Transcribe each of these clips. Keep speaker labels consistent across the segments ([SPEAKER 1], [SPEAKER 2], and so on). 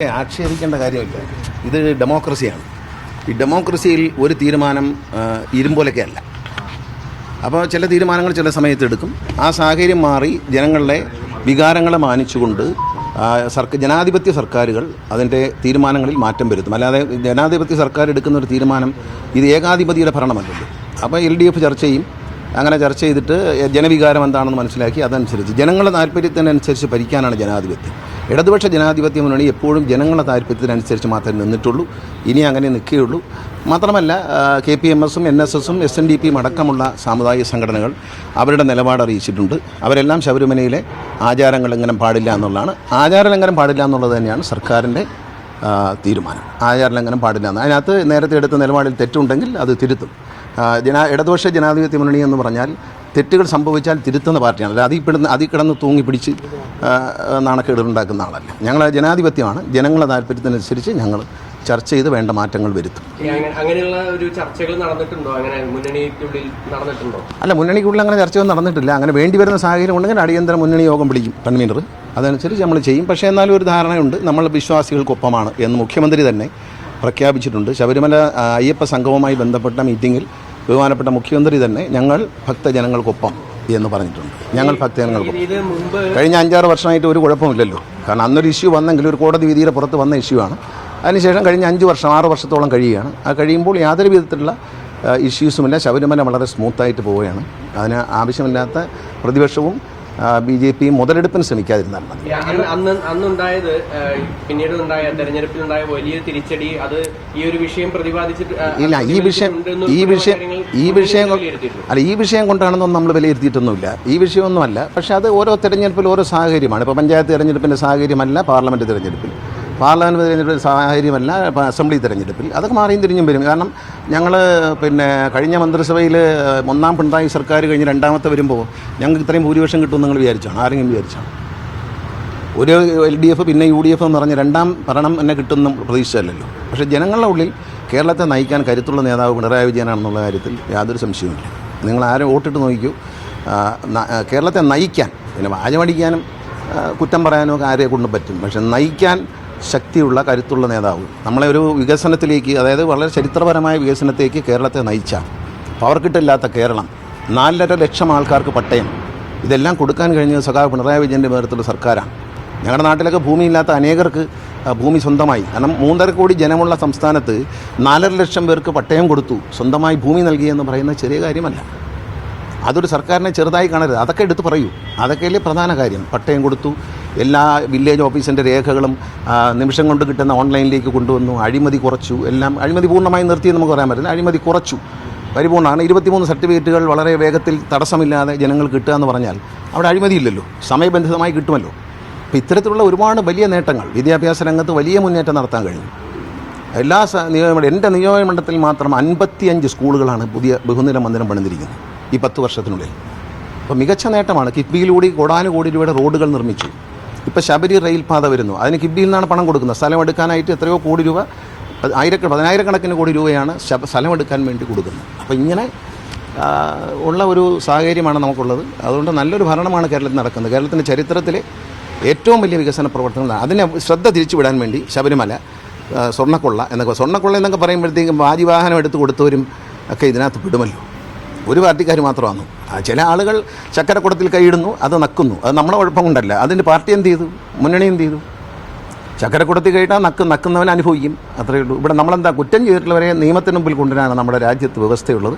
[SPEAKER 1] ആക്ഷേപിക്കേണ്ട കാര്യമില്ല. ഇത് ഡെമോക്രസിയാണ്. ഈ ഡെമോക്രസിയിൽ ഒരു തീരുമാനം ഇരുമ്പോലൊക്കെ അല്ല. അപ്പോൾ ചില തീരുമാനങ്ങൾ ചില സമയത്ത് എടുക്കും. ആ സാഹചര്യം മാറി ജനങ്ങളുടെ വികാരങ്ങളെ മാനിച്ചുകൊണ്ട് ജനാധിപത്യ സർക്കാരുകൾ അതിൻ്റെ തീരുമാനങ്ങളിൽ മാറ്റം വരുത്തും. അല്ലാതെ ജനാധിപത്യ സർക്കാർ എടുക്കുന്ന ഒരു തീരുമാനം ഇത് ഏകാധിപതിയുടെ ഭരണമല്ലല്ലോ. അപ്പോൾ LDF ചർച്ച ചെയ്യും. അങ്ങനെ ചർച്ച ചെയ്തിട്ട് ജനവികാരം എന്താണെന്ന് മനസ്സിലാക്കി അതനുസരിച്ച് ജനങ്ങളുടെ താല്പര്യത്തിനനുസരിച്ച് ഭരിക്കാനാണ് ജനാധിപത്യം. ഇടതുപക്ഷ ജനാധിപത്യ മുന്നണി എപ്പോഴും ജനങ്ങളുടെ താല്പര്യത്തിനനുസരിച്ച് മാത്രമേ നിന്നിട്ടുള്ളൂ. ഇനി അങ്ങനെ നിൽക്കുകയുള്ളൂ. മാത്രമല്ല KPMS-ഉം NSS-ഉം SNDP-യും അടക്കമുള്ള സാമുദായിക സംഘടനകൾ അവരുടെ നിലപാട് അറിയിച്ചിട്ടുണ്ട്. അവരെല്ലാം ശബരിമലയിലെ ആചാരങ്ങളെങ്ങനെ പാടില്ല എന്നുള്ളതാണ്. ആചാരലംഘനം പാടില്ല എന്നുള്ളത് തന്നെയാണ് സർക്കാരിൻ്റെ തീരുമാനം. ആചാരലംഘനം പാടില്ല എന്ന് അതിനകത്ത് നേരത്തെ എടുത്ത നിലപാടിൽ തെറ്റുണ്ടെങ്കിൽ അത് തിരുത്തും. ഇടതുപക്ഷ ജനാധിപത്യ മുന്നണി എന്ന് പറഞ്ഞാൽ തെറ്റുകൾ സംഭവിച്ചാൽ തിരുത്തുന്ന പാർട്ടിയാണ്. അല്ല അതിൽ കിടന്ന് തൂങ്ങി പിടിച്ച് നാണക്കേടുണ്ടാക്കുന്ന ആളല്ല. ഞങ്ങൾ ജനാധിപത്യമാണ്. ജനങ്ങളുടെ താല്പര്യത്തിനനുസരിച്ച് ഞങ്ങൾ ചർച്ച ചെയ്ത് വേണ്ട മാറ്റങ്ങൾ വരുത്തും.
[SPEAKER 2] അങ്ങനെയുള്ള ഒരു ചർച്ചകൾ നടന്നിട്ടുണ്ടോ? അങ്ങനെ മുന്നണിക്കുള്ളിൽ നടന്നിട്ടുണ്ടോ?
[SPEAKER 1] അല്ല, മുന്നണിക്കുള്ളിൽ അങ്ങനെ ചർച്ചയൊന്നും നടന്നിട്ടില്ല. അങ്ങനെ വേണ്ടി വരുന്ന സാഹചര്യം ഉണ്ടെങ്കിൽ അടിയന്തര മുന്നണി യോഗം വിളിക്കും കൺവീനർ. അതനുസരിച്ച് നമ്മൾ ചെയ്യും. പക്ഷേ എന്നാലും ഒരു ധാരണയുണ്ട്, നമ്മൾ വിശ്വാസികൾക്കൊപ്പമാണ് എന്ന് മുഖ്യമന്ത്രി തന്നെ പ്രഖ്യാപിച്ചിട്ടുണ്ട്. ശബരിമല അയ്യപ്പ സംഘവുമായി ബന്ധപ്പെട്ട മീറ്റിങ്ങിൽ ബഹുമാനപ്പെട്ട മുഖ്യമന്ത്രി തന്നെ ഞങ്ങൾ ഭക്തജനങ്ങൾക്കൊപ്പം എന്ന് പറഞ്ഞിട്ടുണ്ട്. ഞങ്ങൾ ഭക്തജനങ്ങൾക്കൊപ്പം. കഴിഞ്ഞ 5-6 വർഷമായിട്ട് ഒരു കുഴപ്പമില്ലല്ലോ. കാരണം അന്നൊരു ഇഷ്യൂ വന്നെങ്കിൽ ഒരു കോടതി വിധിയുടെ പുറത്ത് വന്ന ഇഷ്യൂ ആണ്. അതിനുശേഷം കഴിഞ്ഞ 6 വർഷത്തോളം കഴിയുകയാണ്. ആ കഴിയുമ്പോൾ യാതൊരു വിധത്തിലുള്ള ഇഷ്യൂസുമില്ല. ശബരിമല വളരെ സ്മൂത്തായിട്ട് പോവുകയാണ്. അതിന് ആവശ്യമില്ലാത്ത പ്രതിപക്ഷവും BJP-യും മുതലെടുപ്പിന് ശ്രമിക്കാതിരുന്നാൽ മതി.
[SPEAKER 2] അന്നുണ്ടായത് പിന്നീട് ഉണ്ടായ തെരഞ്ഞെടുപ്പിലുണ്ടായ വലിയ തിരിച്ചടി അത് ഈ ഒരു വിഷയം പ്രതിപാദിച്ചിട്ട്
[SPEAKER 1] ഇല്ല. ഈ വിഷയം കൊണ്ടാണെന്നൊന്നും നമ്മൾ വിലയിരുത്തിയിട്ടൊന്നുമില്ല. ഈ വിഷയമൊന്നുമല്ല. പക്ഷേ അത് ഓരോ തെരഞ്ഞെടുപ്പിൽ ഓരോ സാഹചര്യമാണ്. ഇപ്പോൾ പഞ്ചായത്ത് തെരഞ്ഞെടുപ്പിൻ്റെ സാഹചര്യമല്ല പാർലമെൻറ്റ് തെരഞ്ഞെടുപ്പിൽ, പാർലമെൻറ്റ് തെരഞ്ഞെടുപ്പിൽ സാഹചര്യമല്ല അസംബ്ലി തെരഞ്ഞെടുപ്പിൽ. അതൊക്കെ മാറിയും തിരിഞ്ഞും വരും. കാരണം ഞങ്ങൾ കഴിഞ്ഞ മന്ത്രിസഭയിൽ 1-ാം പിണറായി സർക്കാർ കഴിഞ്ഞ് 2-ാമത്തെ വരുമ്പോൾ ഞങ്ങൾക്ക് ഇത്രയും ഭൂരിപക്ഷം കിട്ടുമെന്ന് നിങ്ങൾ വിചാരിച്ചാണ്? ആരെങ്കിലും വിചാരിച്ചാണ്? ഒരു LDF പിന്നെ UDF എന്ന് പറഞ്ഞ് 2-ാം ഭരണം എന്നെ കിട്ടുമെന്നും പ്രതീക്ഷിച്ചല്ലോ. പക്ഷേ ജനങ്ങളുടെ ഉള്ളിൽ കേരളത്തെ നയിക്കാൻ കരുത്തുള്ള നേതാവ് പിണറായി വിജയനാണെന്നുള്ള കാര്യത്തിൽ യാതൊരു സംശയവുമില്ല. നിങ്ങൾ ആരും വോട്ടിട്ട് നോക്കിക്കൂ. കേരളത്തെ നയിക്കാൻ, പിന്നെ വാചമടിക്കാനും കുറ്റം പറയാനും ഒക്കെ ആരെ കൊണ്ടും പറ്റും. പക്ഷെ നയിക്കാൻ ശക്തിയുള്ള കരുത്തുള്ള നേതാവ് നമ്മളെ ഒരു വികസനത്തിലേക്ക്, അതായത് വളരെ ചരിത്രപരമായ വികസനത്തേക്ക് കേരളത്തെ നയിച്ച, പവർക്കിട്ടില്ലാത്ത കേരളം, 4.5 ലക്ഷം ആൾക്കാർക്ക് പട്ടയം, ഇതെല്ലാം കൊടുക്കാൻ കഴിഞ്ഞത് സഖാവ് പിണറായി വിജയൻ്റെ നേതൃത്വത്തിലുള്ള സർക്കാരാണ്. ഞങ്ങളുടെ നാട്ടിലൊക്കെ ഭൂമിയില്ലാത്ത അനേകർക്ക് ഭൂമി സ്വന്തമായി. കാരണം 3.5 കോടി ജനമുള്ള സംസ്ഥാനത്ത് 4.5 ലക്ഷം പേർക്ക് പട്ടയം കൊടുത്തു, സ്വന്തമായി ഭൂമി നൽകിയെന്ന് പറയുന്നത് ചെറിയ കാര്യമല്ല. അതൊരു സർക്കാരിനെ ചെറുതായി കാണരുത്. അതൊക്കെ എടുത്ത് പറയൂ. അതൊക്കെയല്ലേ പ്രധാന കാര്യം. പട്ടയം കൊടുത്തു, എല്ലാ വില്ലേജ് ഓഫീസിൻ്റെ രേഖകളും നിമിഷം കൊണ്ട് കിട്ടുന്ന ഓൺലൈനിലേക്ക് കൊണ്ടുവന്നു, അഴിമതി കുറച്ചു. എല്ലാം അഴിമതി പൂർണ്ണമായി നിർത്തിയെന്ന് നമുക്ക് പറയാൻ പറ്റില്ല. അഴിമതി കുറച്ചു, പരിപൂർണ്ണമാണ്. 23 സർട്ടിഫിക്കറ്റുകൾ വളരെ വേഗത്തിൽ തടസ്സമില്ലാതെ ജനങ്ങൾ കിട്ടുക എന്ന് പറഞ്ഞാൽ അവിടെ അഴിമതിയില്ലല്ലോ, സമയബന്ധിതമായി കിട്ടുമല്ലോ. അപ്പോൾ ഇത്തരത്തിലുള്ള ഒരുപാട് വലിയ നേട്ടങ്ങൾ, വിദ്യാഭ്യാസ രംഗത്ത് വലിയ മുന്നേറ്റം നടത്താൻ കഴിഞ്ഞു. എല്ലാ എൻ്റെ നിയോജകമണ്ഡലത്തിൽ മാത്രം 55 സ്കൂളുകളാണ് പുതിയ ബഹുനില മന്ദിരം പണിതിരിക്കുന്നത് ഈ 10 വർഷത്തിനുള്ളിൽ. അപ്പോൾ മികച്ച നേട്ടമാണ്. കിഫ്ബിയിലൂടെ കോടാനുകോടി രൂപയുടെ റോഡുകൾ നിർമ്മിച്ചു. ഇപ്പോൾ ശബരി റെയിൽപാത വരുന്നു. അതിന് കിഫ്ബിയിൽ നിന്നാണ് പണം കൊടുക്കുന്നത്. സ്ഥലം എടുക്കാനായിട്ട് എത്രയോ കോടി രൂപ, 10,000 കണക്കിന് കോടി രൂപയാണ് സ്ഥലം എടുക്കാൻ വേണ്ടി കൊടുക്കുന്നത്. അപ്പോൾ ഇങ്ങനെ ഉള്ള ഒരു സാഹചര്യമാണ് നമുക്കുള്ളത്. അതുകൊണ്ട് നല്ലൊരു ഭരണമാണ് കേരളത്തിൽ നടക്കുന്നത്. കേരളത്തിൻ്റെ ചരിത്രത്തിലെ ഏറ്റവും വലിയ വികസന പ്രവർത്തനങ്ങളാണ്. അതിനെ ശ്രദ്ധ തിരിച്ചുവിടാൻ വേണ്ടി ശബരിമല, സ്വർണ്ണക്കൊള്ള എന്നൊക്കെ പറയുമ്പോഴത്തേക്കും വാജിവാഹനം എടുത്ത് കൊടുത്തവരും ഒക്കെ ഇതിനകത്ത് പെടുമല്ലോ. ഒരു പാർട്ടിക്കാർ മാത്രമാണ്. ചില ആളുകൾ ചക്കരക്കുടത്തിൽ കൈയിടുന്നു, അത് നക്കുന്നു. അത് നമ്മളെ കുഴപ്പം കൊണ്ടല്ല. അതിൻ്റെ പാർട്ടി എന്ത് ചെയ്തു? മുന്നണി എന്ത് ചെയ്തു? ചക്കരക്കുടത്തിൽ കൈയിട്ടാൽ നക്കുന്നവൻ അനുഭവിക്കും, അത്രയേ ഉള്ളൂ. ഇവിടെ നമ്മളെന്താ, കുറ്റം ചെയ്തിട്ടുള്ളവരെ നിയമത്തിന് മുമ്പിൽ കൊണ്ടുവരാനാണ് നമ്മുടെ രാജ്യത്ത് വ്യവസ്ഥയുള്ളത്.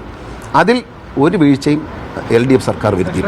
[SPEAKER 1] അതിൽ ഒരു വീഴ്ചയും LDF സർക്കാർ വരുത്തി.